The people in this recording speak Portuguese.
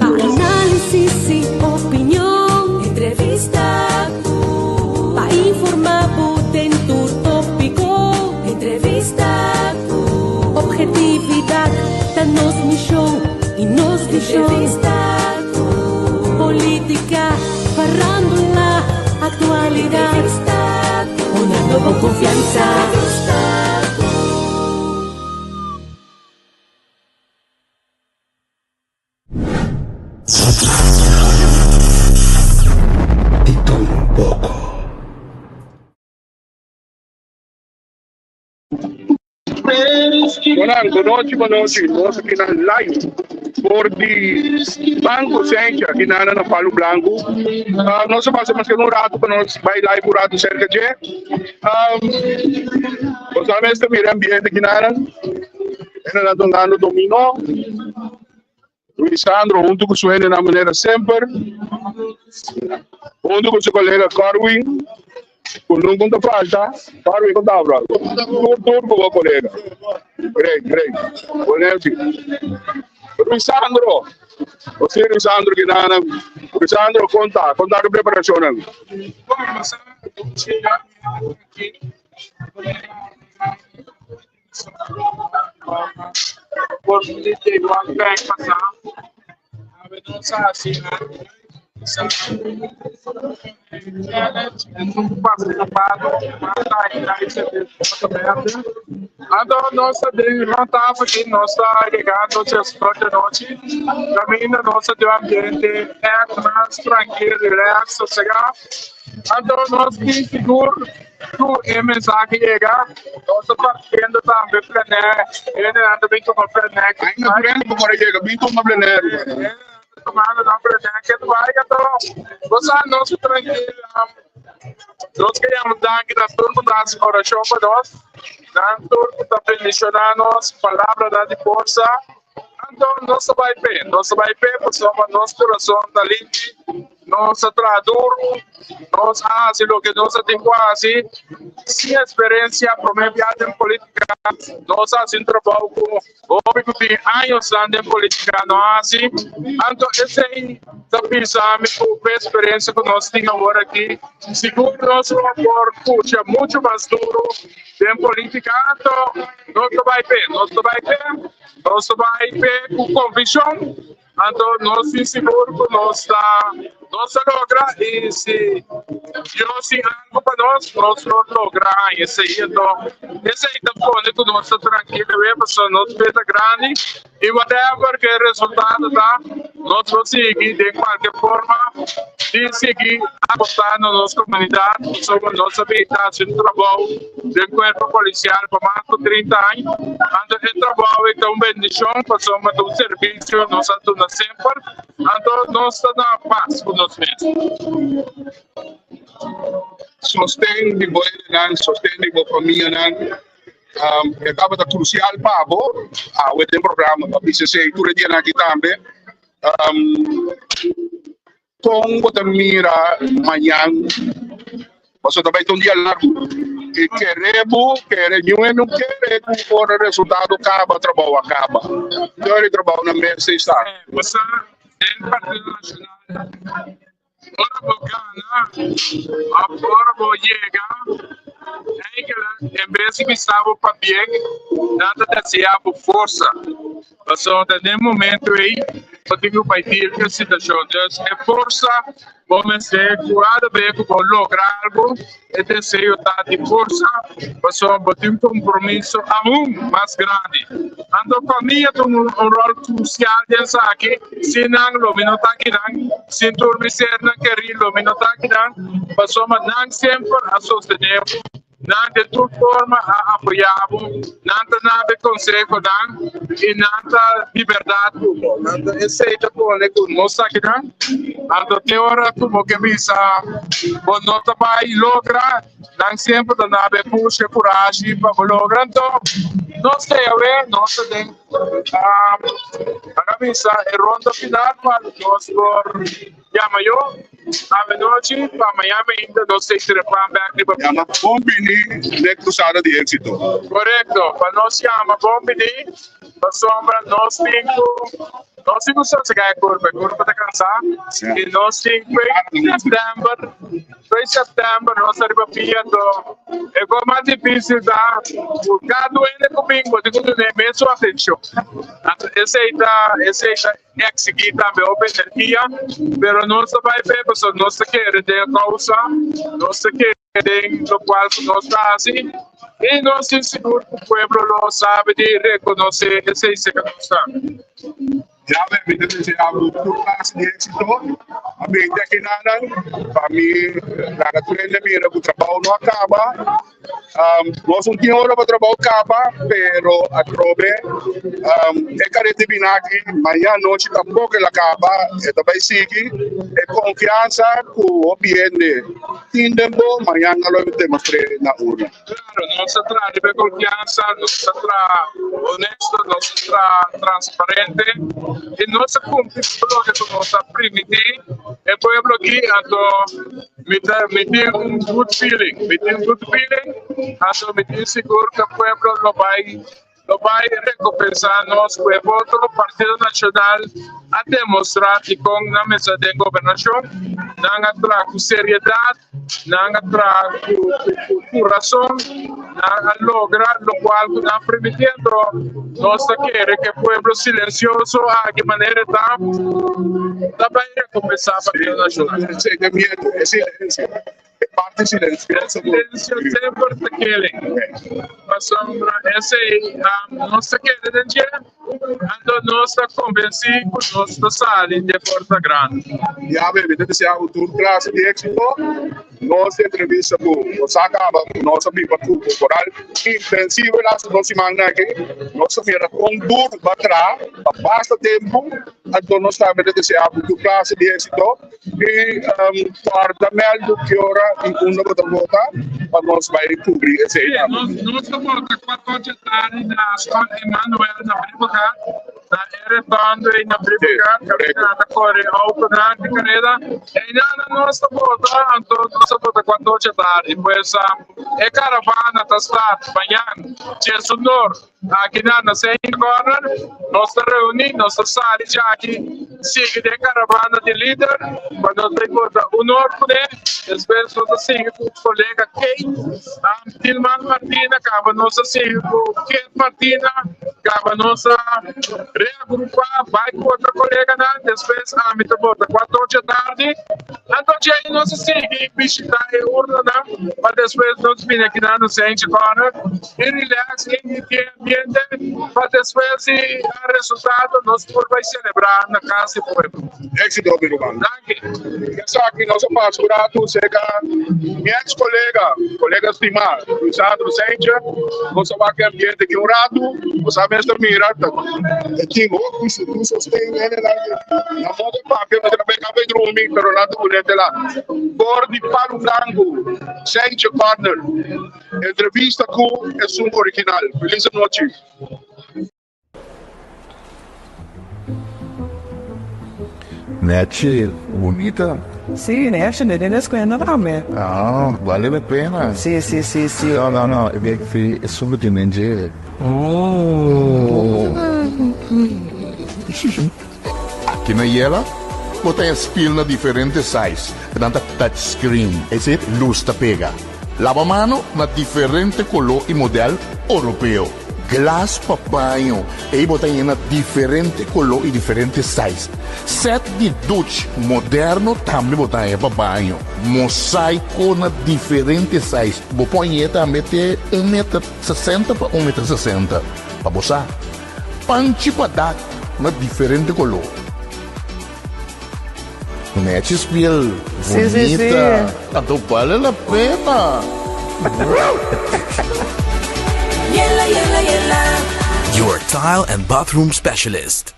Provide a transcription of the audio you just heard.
Análisis y opinión, entrevista para informar en tu tópico, entrevista objetividad, danos mi show y nos di show, entrevista política, farándula, actualidad, entrevista uniendo con confianza. Boa noite. Nós aqui na live por de Banco Sencha, aqui na Palo Blanco. Nós passamos aqui no rato para nós vai live por rato cerca de. Nós sabemos que o ambiente aqui na Dongano Domino. Luiz Sandro, junto com o Suene na maneira sempre. Junto com o seu colega Corwin. Por não conta falta, Corwin conta bravo. Tudo com o colega. Great. Boa noite. Luiz Sandro. Você, Luiz Sandro, que na Luiz Sandro, conta a preparação. Nossa levantava aqui, nossa chegada, nossas próprias noites, caminho nossa do ambiente é mais tranquilo, relax, sossegado. Então, nós que seguro que a mensagem chega, nós partindo também plenário, ele anda bem como plenário. Ainda vendo como ele chega, bem como plenário. Tomando na plenário, que vai, então, você não se tranquilo. Nós queremos dar aqui da turma das orações para nós, da turma está bendicionando nós, palavra de força. Então, nós vai bem, porque nosso coração está limpo, nosso traduro, nós fazemos o que nós temos quase, sem experiência, para viagem política, nós fazemos trabalho com anos em política, nós então, esse aí, pensamos com a experiência que nós temos agora aqui, seguro nosso amor, puxa, muito mais duro, em política, então, nós vai bem com convicção, então nós se seguro que nós logra e se Deus se arranca para nós lograr esse aí, então esse aí também que nós tranquilo, nós fez grande e whatever que é o resultado tá, nós vamos seguir de qualquer forma de seguir apostando na nossa comunidade, sobre nossa habilidade de trabalho do corpo policial por mais de 30 anos, então esse trabalho é uma bendição, passamos do serviço, nós estamos sempre, então nós estamos na paz com nós mesmos. Sostém de boa família, acaba da crucial para o programa para PCC, tudo dia aqui também. Com a mira amanhã, você também tem dia largo. E queremos não queremos por o resultado acaba. Então ele trabalha na mesa e está. Você tem Partido Nacional. Agora vou chegar. Em vez de que estava para bem, nada desejar por força. Passou até momento aí, eu tenho que pedir que a situação é força, vamos ser curado bem para lograr algo, e desejo de força, passou a ter um compromisso ainda mais grande. Então, para mim, tem um rol crucial nessa aqui, se não está aqui, se turma não querer, não está aqui, passou a não sempre a sostener. Não de toda forma a apoiamos, não de conselho, e nada liberdade. Não aceita por que nós aqui, então tem hora como que visa, bom nota vai lograr, não sempre dá puxa coragem para lograr. Então, nós temos a visa é ronda final para nós por Yamayo, a noite para amanhã ainda nós temos que reparar É uma combine de cruzada de êxito. Correto, para nós chama Bombini, a sombra, nós temos só chegar a curva de cansar, e nós temos 2 de setembro, nós arrivamos é como mais difícil da cada um comigo, de tudo nem mesmo atenção. Esse é exigir também a energia, mas nós vai ver, pessoal, nós queremos ter causa, nós queremos o qual nós fazemos, e nós temos seguro que o povo não sabe de reconhecer esse que nós estamos. Já vem me dizer algo por causa de éxito, a mim daqui nada, para mim, nada treina mira que o trabalho não acaba, nós não temos hora para o trabalho acaba, pero a trobe, é carete binaki, amanhã à noite tampouco ele acaba, é também sigue, é confiança que o ambiente, tempo, amanhã nós temos que na urna. Claro, nós traz de confiança, nós traz honesto, nós traz transparente. E nossa cumprimento que nós permitir é para bloquear me tem good feeling, me tem seguro que o povo não vai recompensar nós com o voto do Partido Nacional a demonstrar que com na mesa de governação não traz com seriedade, não traz com razão, não logra o qual não permitindo nós queremos que o povo silencioso de maneira da vai recompensar o Partido Nacional. É silêncio. Parte silêncio. Silêncio sempre está querendo. Mas esse nós queremos dizer, nós estamos convencidos que nós estamos saindo de Porta Grande. Já bem, se há outro classe de éxito, nossa entrevista nós acaba nossa vida cultural intensiva nós semana aqui, nós vira com duro para basta tempo, então nós sabemos se há outro classe de éxito e quarta mel do que hora em uma volta para nós vai cobrir esse aí. Nós estamos 4 de tarde na escola Emanuel na Bribuga, na Eredondo e na Bribuga, caminhada corre ao canal de Caneda, e nós estamos então nós estamos 4 de tarde, pois é caravana da cidade, amanhã, dia sonor, aqui na Saint Corner, nós estamos reunidos, nós estamos já aqui, sigue de caravana de líder, quando temos o norte, depois nós seguimos com o colega Kate, Tilman Martina, acaba nossa seguir com Kate Martina, acaba nossa reagrupar, vai com outra colega, depois a mim volta 4 da tarde, então já aí nós seguimos, visitar a urna, para depois nós vir aqui na Saint Corner, e relax, em ambiente, para depois o resultado nós vai celebrar na casa do povo. Éxito, Biruban. Essa aqui nossa pastora, tu chega, minhas colegas estimados, o Sandro Sência, nosso ambiente que orado, nós sabemos que mirada, tinha outros, tu sostém ele na mão do papel, mas também acaba de dormir, pero nada bonito lá. Cor de Palo Branco, Sência Corner, entrevista com o som original. Feliz noite. Net bonita. Sí, ne tienes cuenta también. Ah, vale la pena. Sí. No, é subtinente. Aqui na Yela, botar as pilhas diferentes sizes. Tanta touchscreen, esse luz tá pega. Lava-mano na diferente color e modelo europeu. Glass para banho, e botar na diferente color e diferente size. Set de duche moderno também botar para banho. Mosaico na diferente size. Vou pôr também ter 1,60 m para 1,60 m. Para botar. Panchi para dar na diferente color. Net spiel, bonita. Então vale a pena. Yella, yella, yella. Your tile and bathroom specialist.